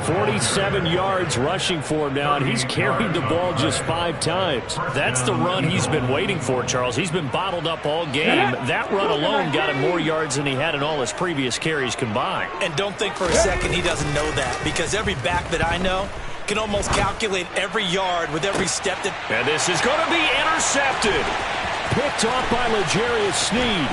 47 yards rushing for him now, and he's carried the ball just 5 times. That's the run he's been waiting for, Charles. He's been bottled up all game. That run alone got him more yards than he had in all his previous carries combined. And don't think for a second he doesn't know that, because every back that I know can almost calculate every yard with every step that... And this is going to be intercepted. Picked off by L'Jarius Sneed.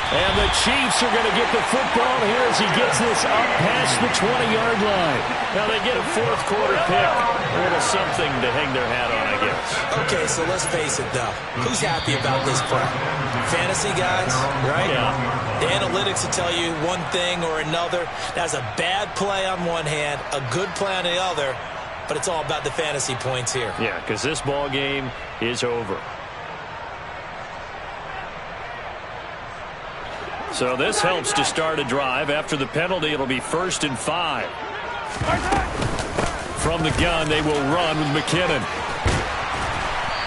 And the Chiefs are going to get the football here as he gets this up past the 20-yard line. Now they get a 4th quarter pick. A little something to hang their hat on, I guess. Okay, so let's face it, though. Who's happy about this play? Fantasy guys, right? Yeah. The analytics will tell you one thing or another. That's a bad play on one hand, a good play on the other, but it's all about the fantasy points here. Yeah, because this ball game is over. So this helps to start a drive. After the penalty, it'll be 1st and 5. From the gun, they will run with McKinnon.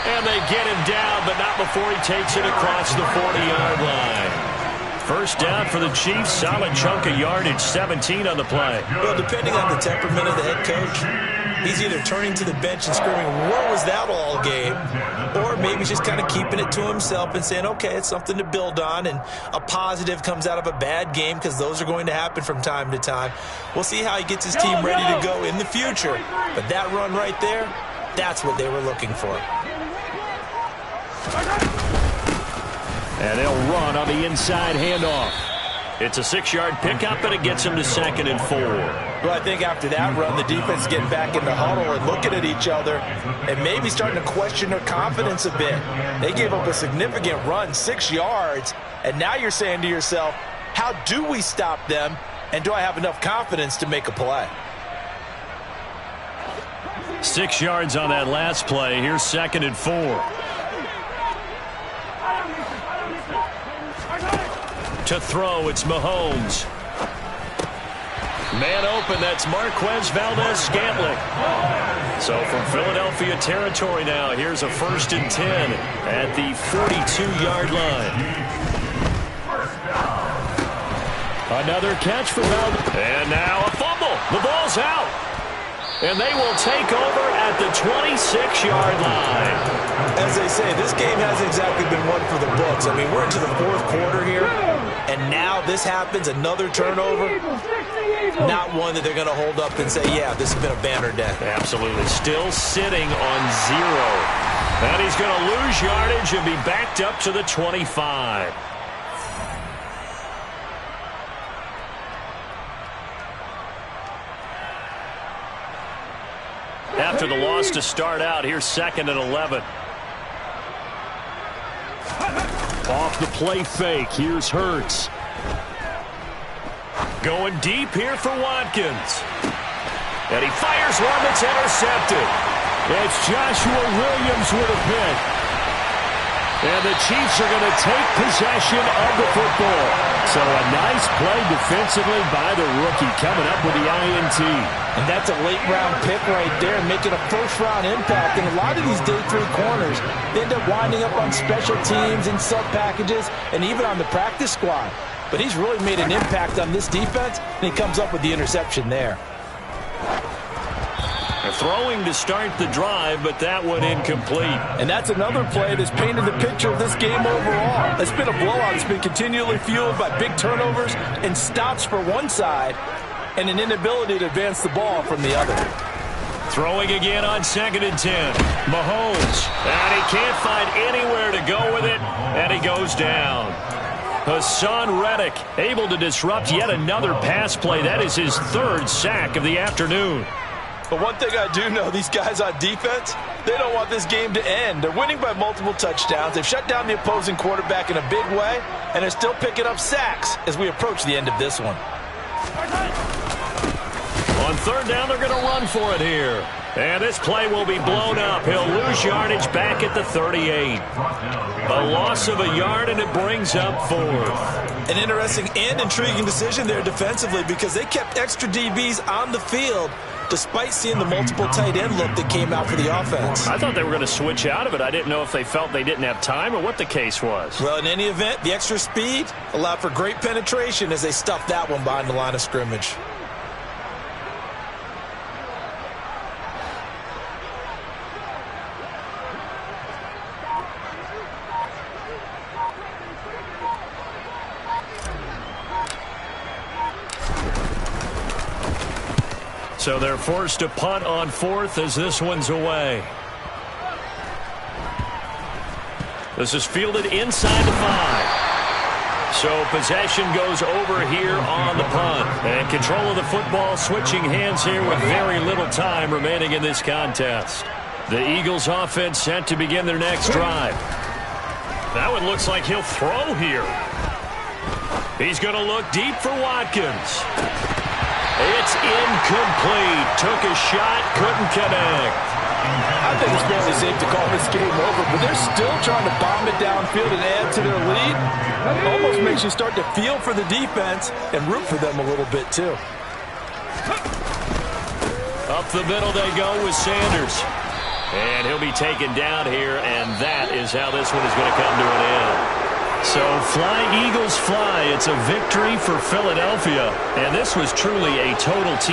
And they get him down, but not before he takes it across the 40-yard line. 1st down for the Chiefs. Solid chunk of yardage, 17 on the play. Well, depending on the temperament of the head coach, he's either turning to the bench and screaming, "Where was that all game?" Or maybe he's just kind of keeping it to himself and saying, okay, it's something to build on, and a positive comes out of a bad game because those are going to happen from time to time. We'll see how he gets his team ready to go in the future. But that run right there, that's what they were looking for. And they'll run on the inside handoff. It's a 6-yard pickup, and it gets him to 2nd and 4. Well, I think after that run, the defense is getting back in the huddle and looking at each other and maybe starting to question their confidence a bit. They gave up a significant run, 6 yards, and now you're saying to yourself, how do we stop them, and do I have enough confidence to make a play? 6 yards on that last play. Here's 2nd and 4. To throw, it's Mahomes. Man open, that's Marquez Valdez-Scantling. So from Philadelphia territory now, here's a 1st and 10 at the 42-yard line. Another catch for Madden. And now a fumble. The ball's out. And they will take over at the 26-yard line. As they say, this game hasn't exactly been one for the books. I mean, we're into the 4th quarter here, and now this happens, another turnover. Not one that they're going to hold up and say, yeah, this has been a banner day. Absolutely. Still sitting on 0. And he's going to lose yardage and be backed up to the 25. After the loss to start out, here's 2nd and 11. Off the play fake, here's Hurts. Going deep here for Watkins. And he fires one that's intercepted. It's Joshua Williams with a pick. And the Chiefs are going to take possession of the football. So a nice play defensively by the rookie coming up with the INT. And that's a late-round pick right there, making a first-round impact. And a lot of these day 3 corners, they end up winding up on special teams and sub-packages and even on the practice squad. But he's really made an impact on this defense, and he comes up with the interception there. They're throwing to start the drive, but that one incomplete. And that's another play that's painted the picture of this game overall. It's been a blowout. It's been continually fueled by big turnovers and stops for one side and an inability to advance the ball from the other. Throwing again on 2nd and 10. Mahomes. And he can't find anywhere to go with it, and he goes down. Hassan Reddick able to disrupt yet another pass play. That is his 3rd sack of the afternoon. But one thing I do know, these guys on defense, they don't want this game to end. They're winning by multiple touchdowns. They've shut down the opposing quarterback in a big way, and they're still picking up sacks as we approach the end of this one. On 3rd down, they're going to run for it here. And this play will be blown up. He'll lose yardage back at the 38. A loss of a yard, and it brings up 4th. An interesting and intriguing decision there defensively because they kept extra DBs on the field despite seeing the multiple tight end look that came out for the offense. I thought they were going to switch out of it. I didn't know if they felt they didn't have time or what the case was. Well, in any event, the extra speed allowed for great penetration as they stuffed that one behind the line of scrimmage. So they're forced to punt on 4th as this one's away. This is fielded inside the 5. So possession goes over here on the punt. And control of the football switching hands here with very little time remaining in this contest. The Eagles offense set to begin their next drive. That one looks like he'll throw here. He's going to look deep for Watkins. It's incomplete. Took a shot, couldn't connect. I think it's fairly safe to call this game over, but they're still trying to bomb it downfield and add to their lead. It almost makes you start to feel for the defense and root for them a little bit, too. Up the middle they go with Sanders. And he'll be taken down here, and that is how this one is going to come to an end. So fly, Eagles, fly. It's a victory for Philadelphia, and this was truly a total team